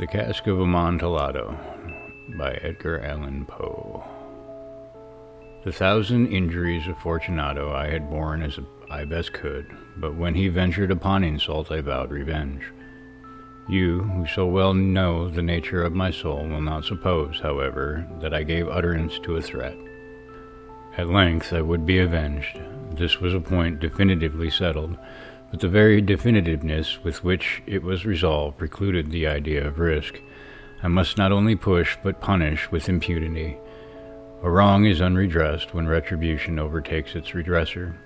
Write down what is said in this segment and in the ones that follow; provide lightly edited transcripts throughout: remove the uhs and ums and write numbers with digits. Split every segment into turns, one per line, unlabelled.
The Cask of Amontillado by Edgar Allan Poe. The 1,000 injuries of Fortunato I had borne as I best could, but when he ventured upon insult I vowed revenge. You, who so well know the nature of my soul, will not suppose, however, that I gave utterance to a threat. At length I would be avenged. This was a point definitively settled, but the very definitiveness with which it was resolved precluded the idea of risk. I must not only push, but punish with impunity. A wrong is unredressed when retribution overtakes its redresser.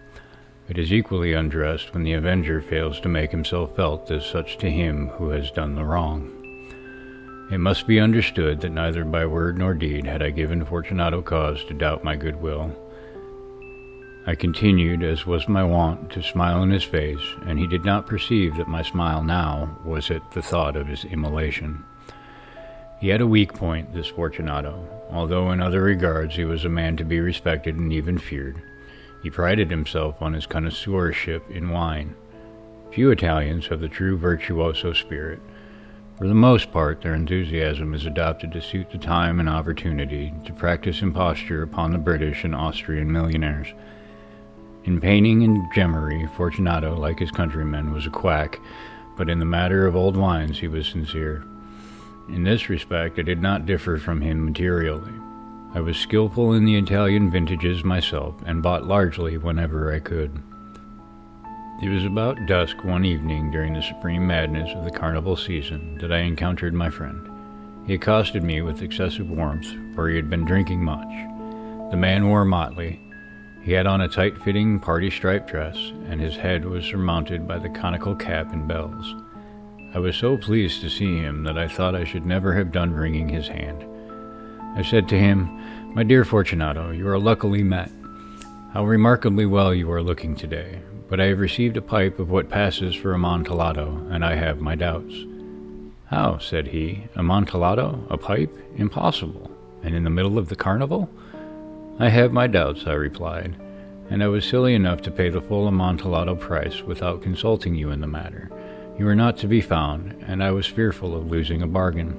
It is equally undressed when the avenger fails to make himself felt as such to him who has done the wrong. It must be understood that neither by word nor deed had I given Fortunato cause to doubt my goodwill. I continued, as was my wont, to smile in his face, and he did not perceive that my smile now was at the thought of his immolation. He had a weak point, this Fortunato, although in other regards he was a man to be respected and even feared. He prided himself on his connoisseurship in wine. Few Italians have the true virtuoso spirit. For the most part, their enthusiasm is adopted to suit the time and opportunity to practice imposture upon the British and Austrian millionaires. In painting and gemmery, Fortunato, like his countrymen, was a quack, but in the matter of old wines he was sincere. In this respect I did not differ from him materially. I was skillful in the Italian vintages myself, and bought largely whenever I could. It was about dusk one evening during the supreme madness of the carnival season that I encountered my friend. He accosted me with excessive warmth, for he had been drinking much. The man wore motley. He had on a tight-fitting party-striped dress, and his head was surmounted by the conical cap and bells. I was so pleased to see him that I thought I should never have done wringing his hand. I said to him, "My dear Fortunato, you are luckily met. How remarkably well you are looking today, but I have received a pipe of what passes for Amontillado, and I have my doubts." "How?" said he. "Amontillado? A pipe? Impossible. And in the middle of the carnival?" "I have my doubts," I replied, "and I was silly enough to pay the full Amontillado price without consulting you in the matter. You were not to be found, and I was fearful of losing a bargain.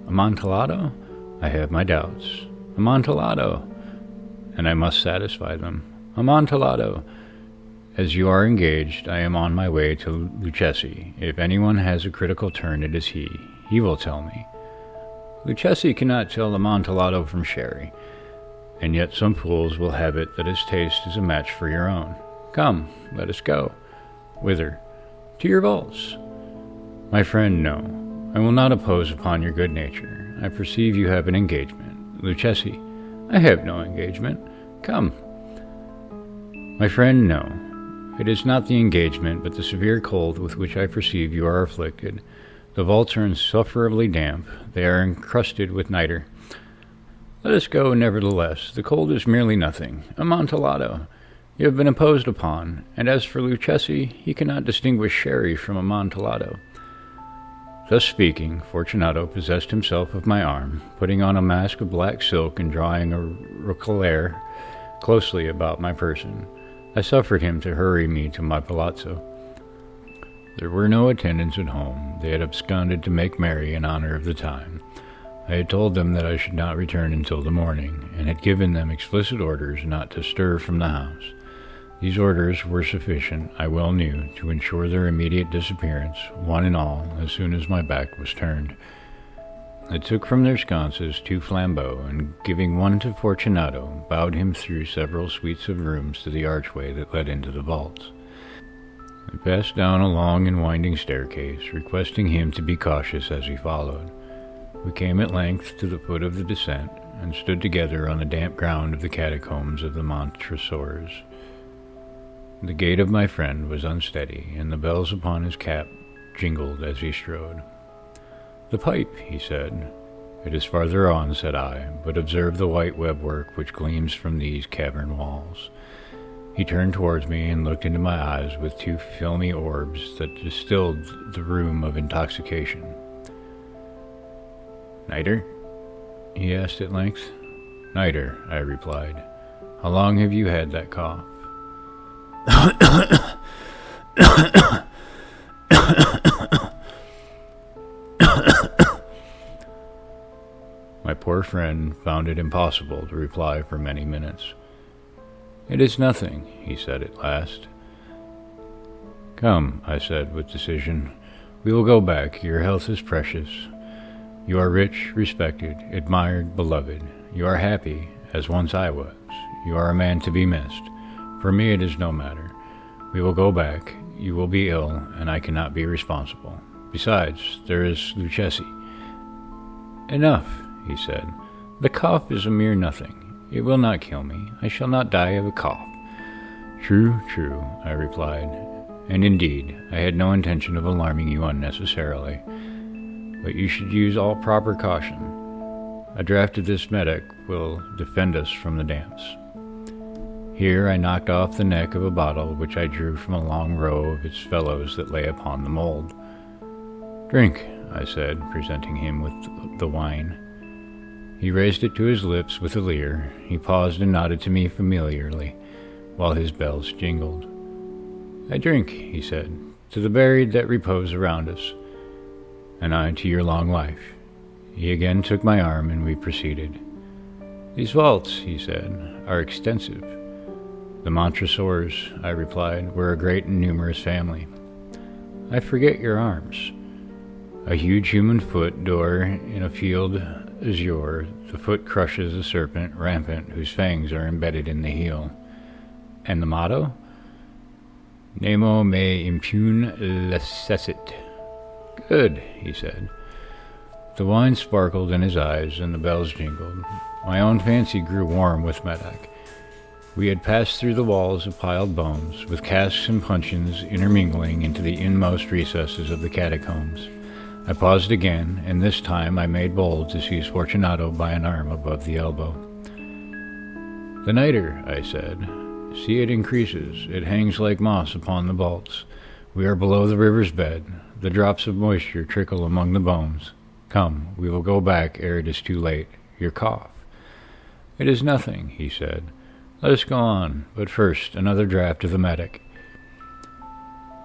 Amontillado? I have my doubts. Amontillado? And I must satisfy them. Amontillado? As you are engaged, I am on my way to Lucchesi. If anyone has a critical turn, it is he. He will tell me." "Lucchesi cannot tell Amontillado from sherry. And yet some fools will have it that his taste is a match for your own. Come, let us go." "Whither?" "To your vaults." "My friend, no. I will not impose upon your good nature. I perceive you have an engagement. Lucchesi." "I have no engagement. Come." "My friend, no. It is not the engagement, but the severe cold with which I perceive you are afflicted. The vaults are insufferably damp. They are encrusted with nitre. Let us go, nevertheless. The cold is merely nothing. Amontillado, you have been imposed upon, and as for Lucchesi, he cannot distinguish sherry from Amontillado." Thus speaking, Fortunato possessed himself of my arm, putting on a mask of black silk and drawing a roquelaire closely about my person. I suffered him to hurry me to my palazzo. There were no attendants at home. They had absconded to make merry in honor of the time. I had told them that I should not return until the morning, and had given them explicit orders not to stir from the house. These orders were sufficient, I well knew, to ensure their immediate disappearance, one and all, as soon as my back was turned. I took from their sconces 2 flambeaux, and giving one to Fortunato, bowed him through several suites of rooms to the archway that led into the vaults. I passed down a long and winding staircase, requesting him to be cautious as he followed. We came at length to the foot of the descent, and stood together on the damp ground of the catacombs of the Montresors. The gait of my friend was unsteady, and the bells upon his cap jingled as he strode. "The pipe," he said. "It is farther on," said I, "but observe the white webwork which gleams from these cavern walls." He turned towards me and looked into my eyes with 2 filmy orbs that distilled the rheum of intoxication. "Nitre?" he asked at length. "Nitre," I replied. "How long have you had that cough?" My poor friend found it impossible to reply for many minutes. "It is nothing," he said at last. "Come," I said with decision. "We will go back. Your health is precious. You are rich, respected, admired, beloved. You are happy, as once I was. You are a man to be missed. For me it is no matter. We will go back. You will be ill, and I cannot be responsible. Besides, there is Luchesi." "Enough," he said. "The cough is a mere nothing. It will not kill me. I shall not die of a cough." "True, true," I replied. "And indeed, I had no intention of alarming you unnecessarily. But you should use all proper caution. A draught of this medoc will defend us from the damps." Here I knocked off the neck of a bottle which I drew from a long row of its fellows that lay upon the mold. "Drink," I said, presenting him with the wine. He raised it to his lips with a leer. He paused and nodded to me familiarly, while his bells jingled. "I drink," he said, "to the buried that repose around us, and I to your long life." He again took my arm, and we proceeded. "These vaults," he said, "are extensive." "The Montresors," I replied, "were a great and numerous family." "I forget your arms." "A huge human foot d'or in a field azure. The foot crushes a serpent rampant whose fangs are embedded in the heel." "And the motto?" "Nemo me impune lecessit." "Good," he said. The wine sparkled in his eyes, and the bells jingled. My own fancy grew warm with medoc. We had passed through the walls of piled bones, with casks and puncheons intermingling into the inmost recesses of the catacombs. I paused again, and this time I made bold to seize Fortunato by an arm above the elbow. "The nitre," I said. "See, it increases. It hangs like moss upon the vaults. We are below the river's bed. The drops of moisture trickle among the bones. Come, we will go back ere it is too late. Your cough." "It is nothing," he said. "Let us go on, but first another draught of the medoc."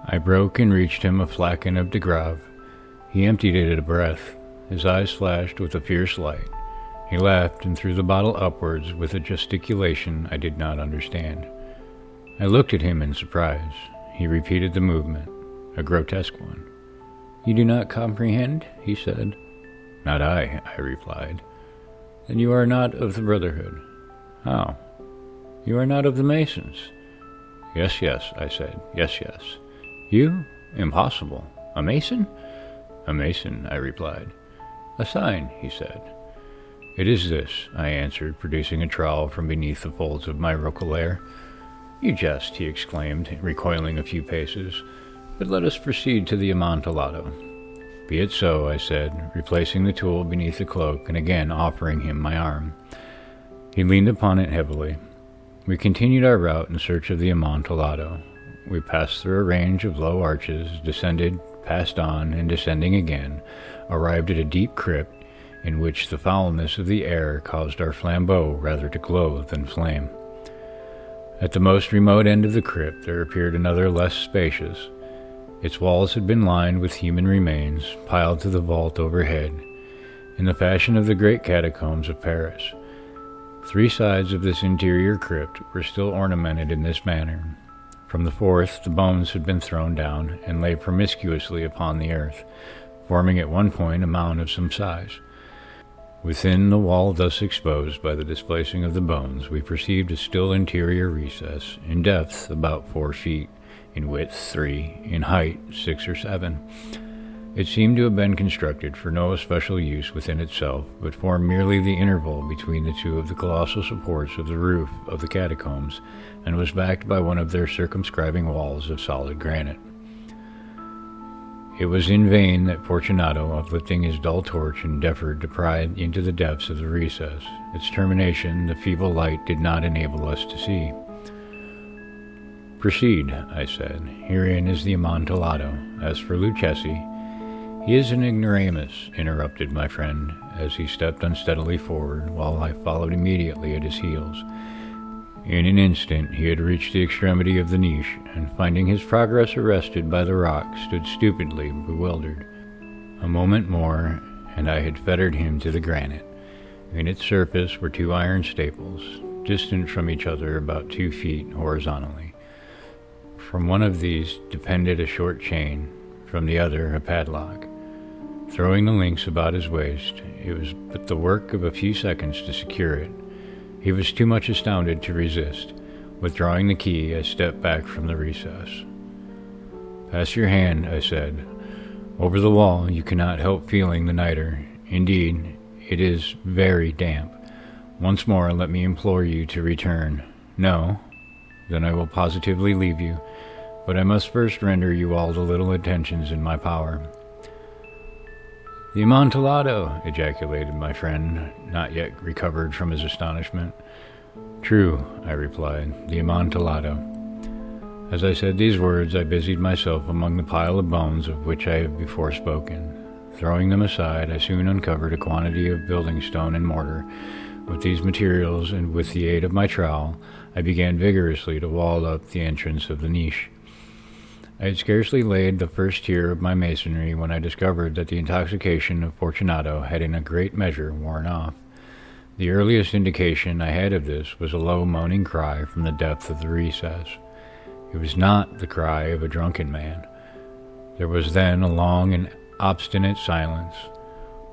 I broke and reached him a flagon of de Grave. He emptied it at a breath. His eyes flashed with a fierce light. He laughed and threw the bottle upwards with a gesticulation I did not understand. I looked at him in surprise. He repeated the movement, a grotesque one. "You do not comprehend?" he said. "Not I," I replied. "Then you are not of the Brotherhood." "How?" "You are not of the Masons." "Yes, yes," I said. "Yes, yes." "You? Impossible. A Mason?" "A Mason," I replied. "A sign," he said. "It is this," I answered, producing a trowel from beneath the folds of my roquelaire. "You jest," he exclaimed, recoiling a few paces. "But let us proceed to the Amontillado." "Be it so," I said, replacing the tool beneath the cloak and again offering him my arm. He leaned upon it heavily. We continued our route in search of the Amontillado. We passed through a range of low arches, descended, passed on, and descending again, arrived at a deep crypt in which the foulness of the air caused our flambeaux rather to glow than flame. At the most remote end of the crypt there appeared another less spacious. Its walls had been lined with human remains, piled to the vault overhead, in the fashion of the great catacombs of Paris. 3 sides of this interior crypt were still ornamented in this manner. From the 4th the bones had been thrown down and lay promiscuously upon the earth, forming at one point a mound of some size. Within the wall thus exposed by the displacing of the bones, we perceived a still interior recess, in depth about 4 feet, in width 3, in height 6 or 7. It seemed to have been constructed for no especial use within itself, but formed merely the interval between the 2 of the colossal supports of the roof of the catacombs, and was backed by one of their circumscribing walls of solid granite. It was in vain that Fortunato, uplifting his dull torch, endeavored to pry into the depths of the recess. Its termination the feeble light did not enable us to see. "Proceed," I said. "Herein is the Amontillado. As for Luchesi—" "He is an ignoramus," interrupted my friend, as he stepped unsteadily forward, while I followed immediately at his heels. In an instant he had reached the extremity of the niche, and finding his progress arrested by the rock, stood stupidly bewildered. A moment more, and I had fettered him to the granite. In its surface were 2 iron staples, distant from each other about 2 feet horizontally. From one of these depended a short chain, from the other a padlock. Throwing the links about his waist, it was but the work of a few seconds to secure it. He was too much astounded to resist. Withdrawing the key, I stepped back from the recess. "Pass your hand," I said. "Over the wall you cannot help feeling the niter. Indeed, it is very damp. Once more let me implore you to return. No? Then I will positively leave you, but I must first render you all the little attentions in my power." "The Amontillado!" ejaculated my friend, not yet recovered from his astonishment. "True," I replied, "the Amontillado." As I said these words, I busied myself among the pile of bones of which I have before spoken. Throwing them aside, I soon uncovered a quantity of building stone and mortar. With these materials, and with the aid of my trowel, I began vigorously to wall up the entrance of the niche. I had scarcely laid the first tier of my masonry when I discovered that the intoxication of Fortunato had in a great measure worn off. The earliest indication I had of this was a low moaning cry from the depth of the recess. It was not the cry of a drunken man. There was then a long and obstinate silence.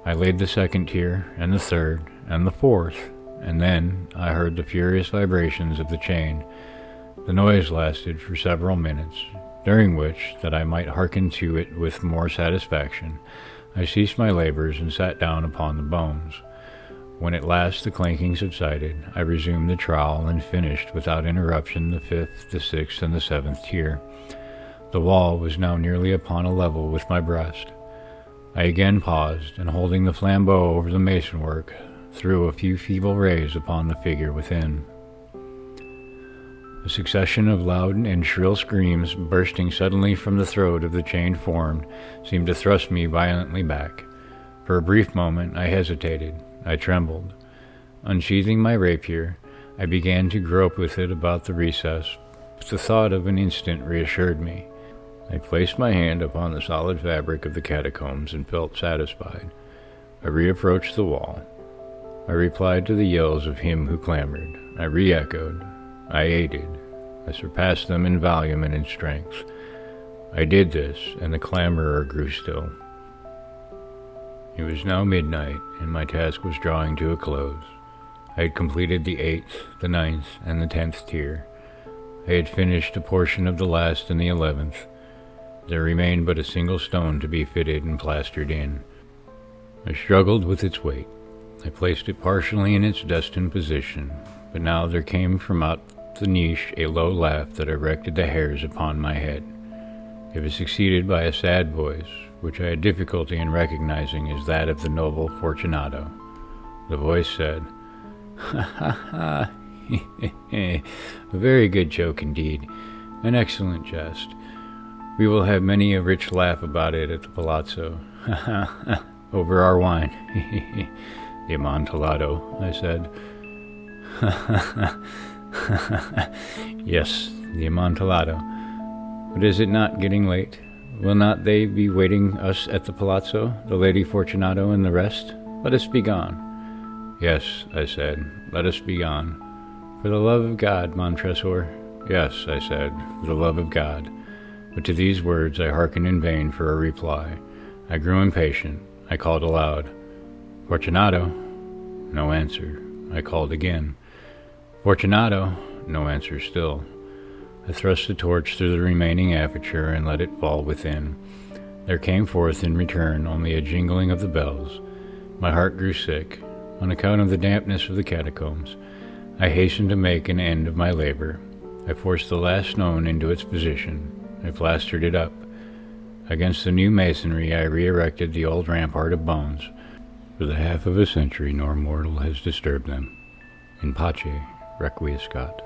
I laid the second tier, and the third, and the fourth, and then I heard the furious vibrations of the chain. The noise lasted for several minutes, during which, that I might hearken to it with more satisfaction, I ceased my labors and sat down upon the bones. When at last the clanking subsided, I resumed the trowel and finished without interruption the 5th, the 6th, and the 7th tier. The wall was now nearly upon a level with my breast. I again paused, and holding the flambeau over the masonwork, threw a few feeble rays upon the figure within. A succession of loud and shrill screams, bursting suddenly from the throat of the chained form, seemed to thrust me violently back. For a brief moment I hesitated. I trembled. Unsheathing my rapier, I began to grope with it about the recess, but the thought of an instant reassured me. I placed my hand upon the solid fabric of the catacombs and felt satisfied. I reapproached the wall. I replied to the yells of him who clamored. I re-echoed. I aided. I surpassed them in volume and in strength. I did this, and the clamorer grew still. It was now midnight, and my task was drawing to a close. I had completed the 8th, the 9th, and the 10th tier. I had finished a portion of the last and the 11th. There remained but a single stone to be fitted and plastered in. I struggled with its weight. I placed it partially in its destined position, but now there came from out the niche a low laugh that erected the hairs upon my head. It was succeeded by a sad voice, which I had difficulty in recognizing as that of the noble Fortunato. The voice said, "Ha ha ha! A very good joke indeed, an excellent jest. We will have many a rich laugh about it at the palazzo. Ha ha ha! Over our wine. The Amontillado," I said. "Ha ha ha! Yes, the Amontillado. But is it not getting late? Will not they be waiting us at the palazzo, the Lady Fortunato and the rest? Let us be gone." "Yes," I said, "let us be gone." "For the love of God, Montresor." "Yes," I said, "for the love of God." But to these words I hearkened in vain for a reply. I grew impatient. I called aloud, "Fortunato!" No answer. I called again, "Fortunato!" No answer still. I thrust the torch through the remaining aperture and let it fall within. There came forth in return only a jingling of the bells. My heart grew sick. On account of the dampness of the catacombs, I hastened to make an end of my labor. I forced the last stone into its position. I plastered it up. Against the new masonry I re-erected the old rampart of bones. For the half of a century nor mortal has disturbed them. In pace, requiescat.